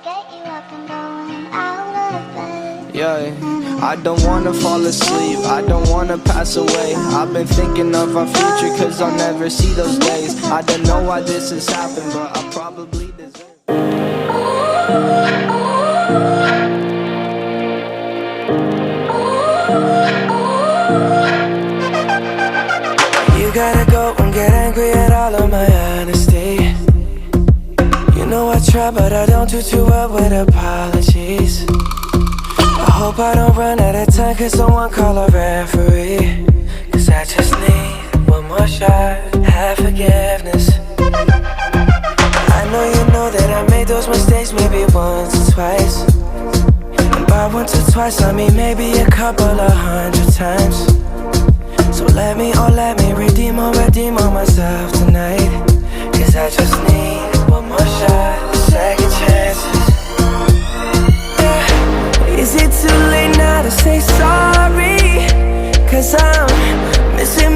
get you up and going out of bed. Yeah, I don't wanna fall asleep, I don't wanna pass away. I've been thinking of our future cause I'll never see those days. I don't know why this has happened, but I probably deserve it. You gotta go and get angry at all of my honesty. You know I try but I don't do too well with apologies. I hope I don't run out of time, cause someone call a referee. Cause I just need one more shot, have forgiveness. I know that I made those mistakes maybe once or twice. And by once or twice I mean maybe a couple of 100 times. So let me redeem on myself tonight. Cause I just need one more shot, second chances. Is it too late now to say sorry? Cause I'm missing